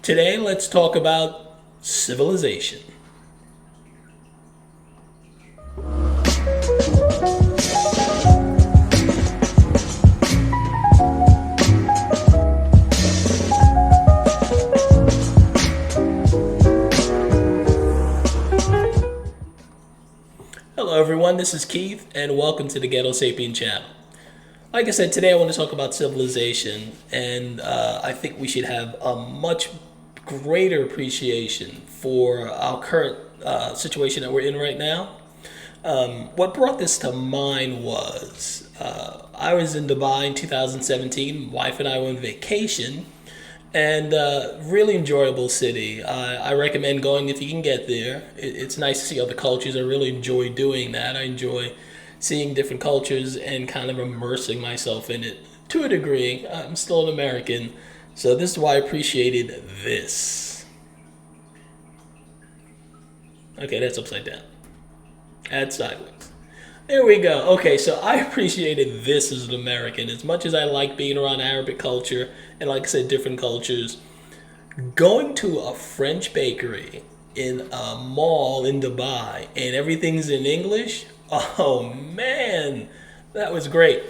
Today, let's talk about civilization. Hello, everyone. This is Keith, and welcome to the Ghetto Sapien channel. Like I said, today I want to talk about civilization, and I think we should have a much greater appreciation for our current situation that we're in right now. What brought this to mind was I was in Dubai in 2017. My wife and I were on vacation, and really enjoyable city. I recommend going if you can get there. It's nice to see other cultures. I really enjoy doing that. I enjoy seeing different cultures and kind of immersing myself in it to a degree. I'm still an American, so this is why I appreciated this. Okay, that's upside down. Add sideways. There we go. Okay, so I appreciated this as an American. As much as I like being around Arabic culture and, like I said, different cultures, going to a French bakery in a mall in Dubai and everything's in English, oh man, that was great.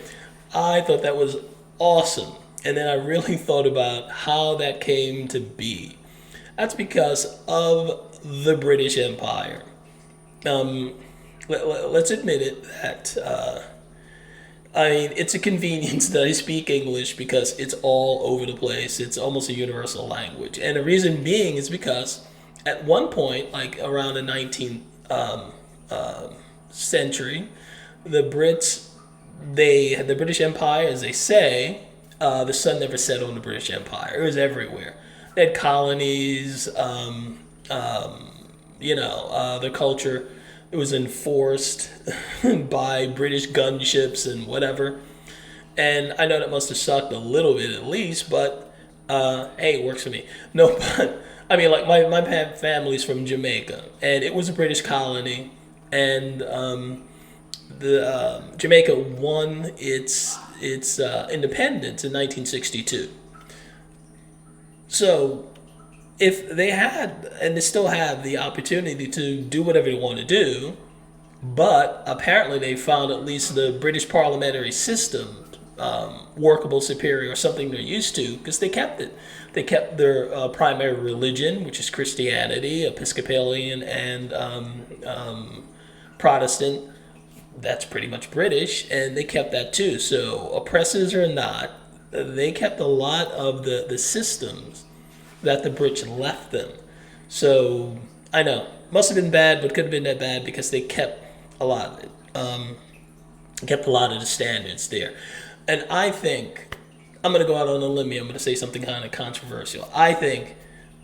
I thought that was awesome. And then I really thought about how that came to be. That's because of the British Empire. Um, let's admit it that I mean, it's a convenience that I speak English because it's all over the place. It's almost a universal language. And the reason being is because at one point, like around the 19th century, the Brits, they had the British Empire, as they say, the sun never set on the British Empire. It was everywhere. They had colonies, their culture, it was enforced by British gunships and whatever. And I know that must have sucked a little bit at least, but hey, it works for me. No, but I mean, like my family's from Jamaica, and it was a British colony, and the Jamaica won its independence in 1962. So if they had and they still have the opportunity to do whatever they want to do, but apparently they found at least the British parliamentary system workable, superior, or something they're used to because they kept it. They kept their primary religion, which is Christianity, Episcopalian, and Protestant. That's pretty much British, and they kept that too. So oppressors or not, they kept a lot of the systems that the British left them. So I know must have been bad, but could have been that bad because they kept a lot of it. Kept a lot of the standards there, and I think I'm going to go out on a limb here. I'm going to say something kind of controversial. I think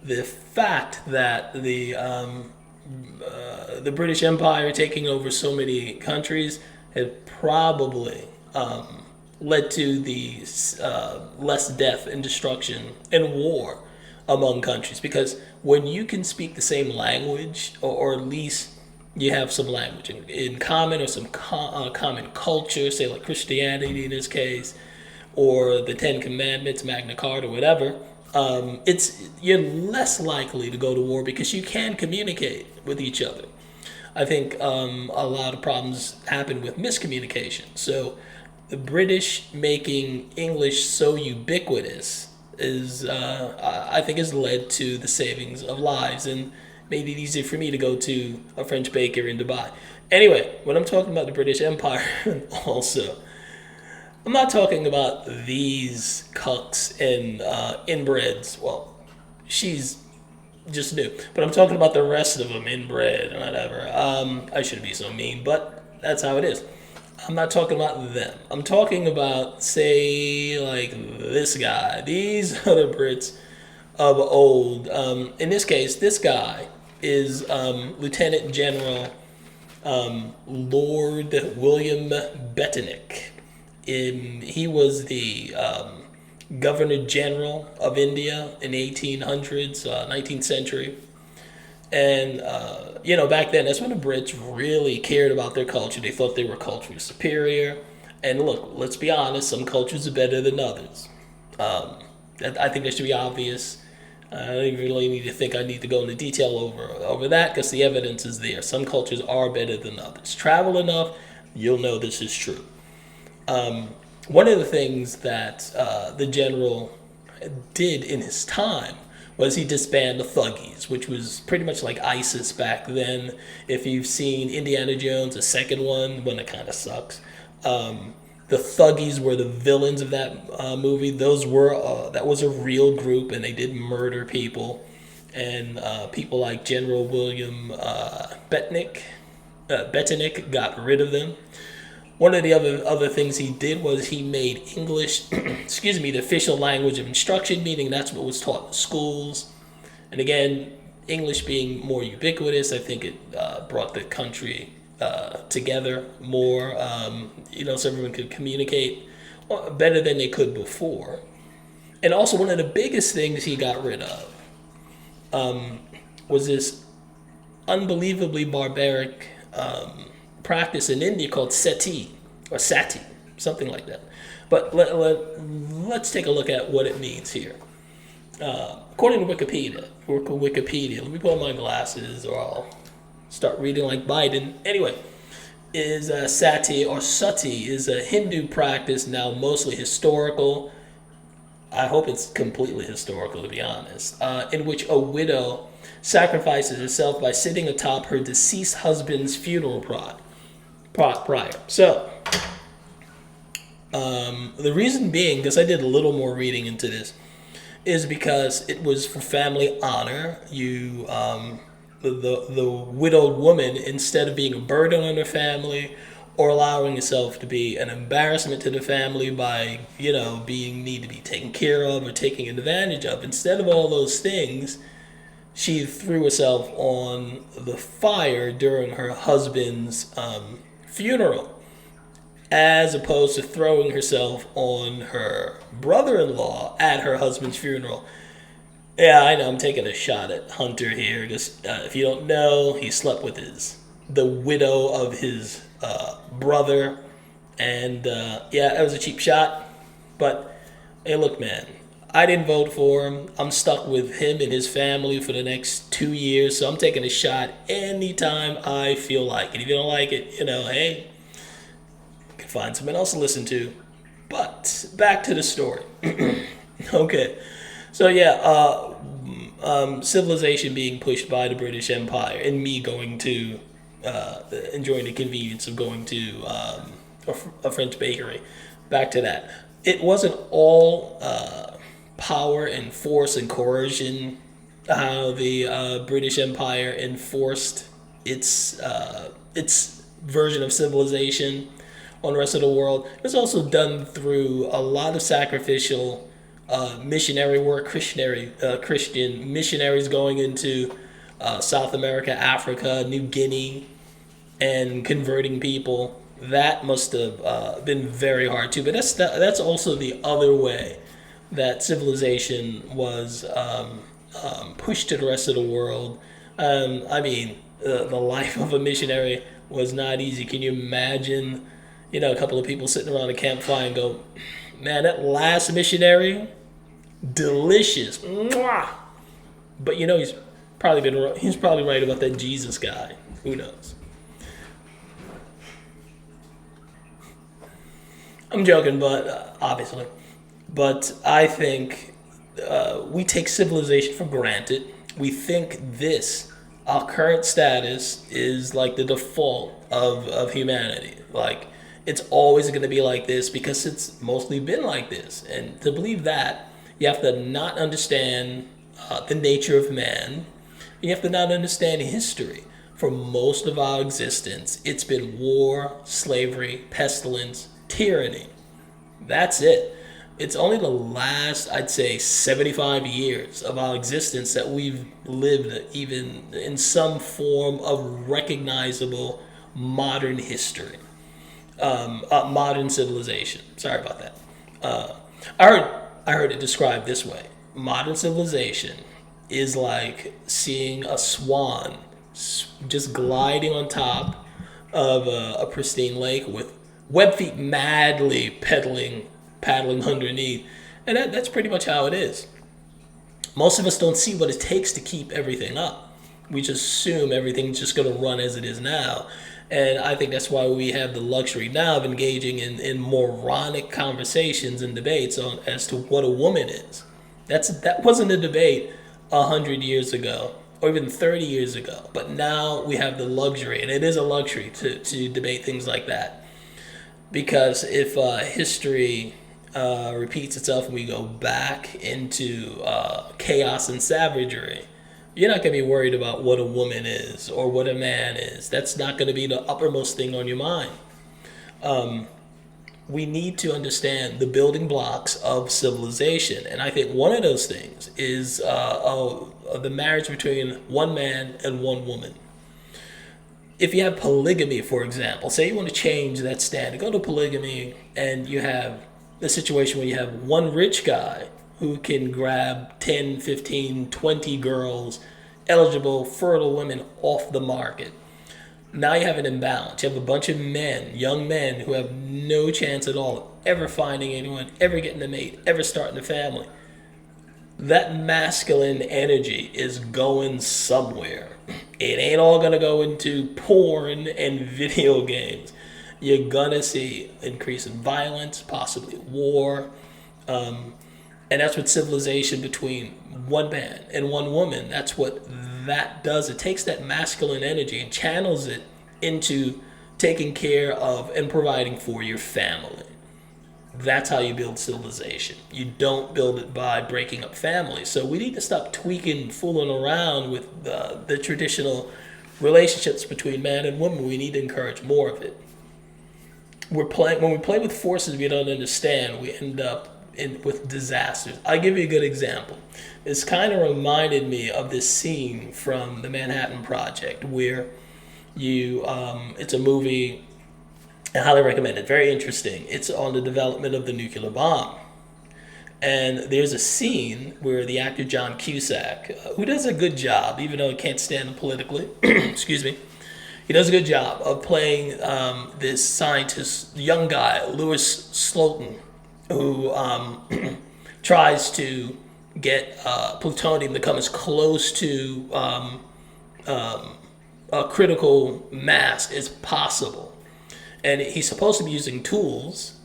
the fact that the British Empire taking over so many countries had probably led to the less death and destruction and war among countries, because when you can speak the same language, or at least you have some language in common, or some common culture, say like Christianity in this case, or the Ten Commandments, Magna Carta, whatever, it's you're less likely to go to war because you can communicate with each other. I think a lot of problems happen with miscommunication. So the British making English so ubiquitous is I think has led to the savings of lives and made it easier for me to go to a French baker in Dubai. Anyway, when I'm talking about the British Empire, also, I'm not talking about these cucks and inbreds. Well, she's just new, but I'm talking about the rest of them, inbred and whatever. I shouldn't be so mean, but that's how it is. I'm not talking about them. I'm talking about, say, like this guy. These are the Brits of old. In this case, this guy is Lieutenant General Lord William Bentinck. He was the Governor General of India in the 1800s, 19th century. And, back then, that's when the Brits really cared about their culture. They thought they were culturally superior. And look, let's be honest, some cultures are better than others. I think that should be obvious. I don't really need to think I need to go into detail over that because the evidence is there. Some cultures are better than others. Travel enough, you'll know this is true. One of the things that the general did in his time was he disbanded the Thuggies, which was pretty much like ISIS back then. If you've seen Indiana Jones, the second one that kind of sucks, the Thuggies were the villains of that movie. That was a real group, and they did murder people. And people like General William Bettenich got rid of them. One of the other things he did was he made English, excuse me, the official language of instruction, meaning that's what was taught in schools. And again, English being more ubiquitous, I think it brought the country together more, so everyone could communicate better than they could before. And also, one of the biggest things he got rid of was this unbelievably barbaric practice in India called sati, or sati, something like that. But let's take a look at what it means here. According to Wikipedia, let me put on my glasses or I'll start reading like Biden. Anyway, is sati or sati is a Hindu practice, now mostly historical. I hope it's completely historical, to be honest, in which a widow sacrifices herself by sitting atop her deceased husband's funeral prior. So, the reason being, because I did a little more reading into this, is because it was for family honor. The widowed woman, instead of being a burden on her family or allowing herself to be an embarrassment to the family by, being need to be taken care of or taken advantage of, instead of all those things, she threw herself on the fire during her husband's funeral, as opposed to throwing herself on her brother-in-law at her husband's funeral. Yeah, I know I'm taking a shot at Hunter here. Just if you don't know, he slept with the widow of his brother, and that was a cheap shot. But hey, look, man, I didn't vote for him. I'm stuck with him and his family for the next 2 years, so I'm taking a shot anytime I feel like it. If you don't like it, hey, you can find someone else to listen to. But back to the story. Okay. So civilization being pushed by the British Empire, and me going to enjoying the convenience of going to a French bakery. Back to that. It wasn't all power and force and coercion how the British Empire enforced its version of civilization on the rest of the world. It was also done through a lot of sacrificial missionary work, Christian missionaries going into South America, Africa, New Guinea, and converting people. That must have been very hard too. But that's also the other way that civilization was pushed to the rest of the world. The life of a missionary was not easy. Can you imagine, a couple of people sitting around a campfire and go, man, that last missionary, delicious. Mwah! But he's probably right about that Jesus guy. Who knows? I'm joking, but obviously. But I think we take civilization for granted. We think our current status, is like the default of humanity. Like, it's always going to be like this because it's mostly been like this. And to believe that, you have to not understand the nature of man. You have to not understand history. For most of our existence, it's been war, slavery, pestilence, tyranny. That's it. It's only the last, I'd say, 75 years of our existence that we've lived even in some form of recognizable modern history. Modern civilization. Sorry about that. I heard it described this way: modern civilization is like seeing a swan just gliding on top of a pristine lake with web feet madly paddling underneath, and that's pretty much how it is. Most of us don't see what it takes to keep everything up. We just assume everything's just going to run as it is now. And I think that's why we have the luxury now of engaging in moronic conversations and debates on as to what a woman is. That wasn't a debate 100 years ago or even 30 years ago. But now we have the luxury, and it is a luxury to debate things like that. Because if history repeats itself and we go back into chaos and savagery, you're not going to be worried about what a woman is or what a man is. That's not going to be the uppermost thing on your mind. We need to understand the building blocks of civilization. And I think one of those things is the marriage between one man and one woman. If you have polygamy, for example, say you want to change that standard, go to polygamy, and you have a situation where you have one rich guy who can grab 10, 15, 20 girls, eligible, fertile women off the market. Now you have an imbalance. You have a bunch of men, young men, who have no chance at all of ever finding anyone, ever getting a mate, ever starting a family. That masculine energy is going somewhere. It ain't all gonna go into porn and video games. You're gonna see increase in violence, possibly war, and that's what civilization between one man and one woman, that's what that does. It takes that masculine energy and channels it into taking care of and providing for your family. That's how you build civilization. You don't build it by breaking up families. So we need to stop tweaking, fooling around with the traditional relationships between man and woman. We need to encourage more of it. When we play with forces we don't understand, we end up with disasters. I'll give you a good example. It's kind of reminded me of this scene from the Manhattan Project where it's a movie. I highly recommend it. Very interesting. It's on the development of the nuclear bomb. And there's a scene where the actor John Cusack, who does a good job, even though he can't stand him politically, excuse me, he does a good job of playing this scientist, young guy, Louis Slotin, who tries to get plutonium to come as close to a critical mass as possible. And he's supposed to be using tools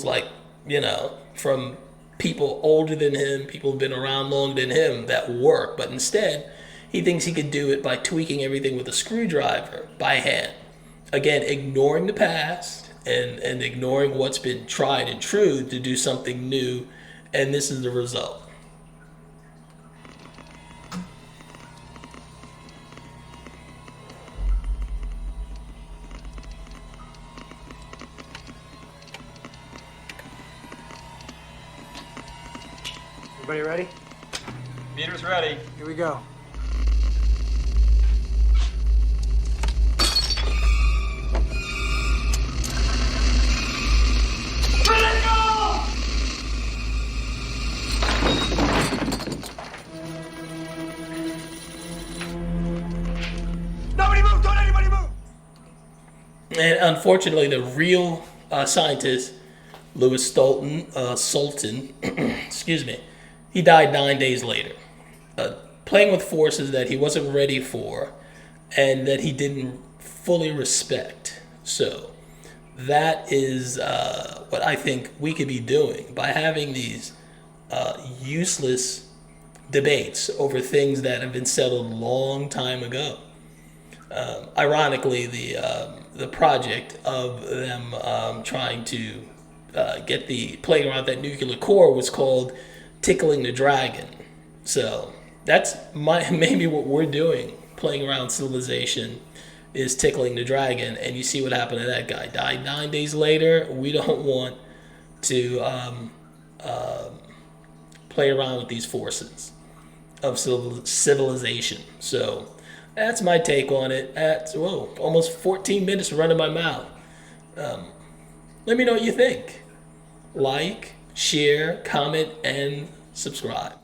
like, from people older than him, people who've been around longer than him that work. But instead, he thinks he could do it by tweaking everything with a screwdriver by hand. Again, ignoring the past and ignoring what's been tried and true to do something new. And this is the result. Everybody ready? Meter's ready. Here we go. Let go! Nobody move! Don't anybody move! And unfortunately, the real scientist, Louis Sultan, excuse me, he died 9 days later, playing with forces that he wasn't ready for and that he didn't fully respect. So that is what I think we could be doing by having these useless debates over things that have been settled a long time ago. Ironically, the project of them trying to get the plane around that nuclear core was called Tickling the Dragon. So that's maybe what we're doing, playing around civilization, is tickling the dragon. And you see what happened to that guy. Died 9 days later. We don't want to play around with these forces of civilization. So that's my take on it. At almost 14 minutes running my mouth. Let me know what you think. Like, share, comment, and subscribe.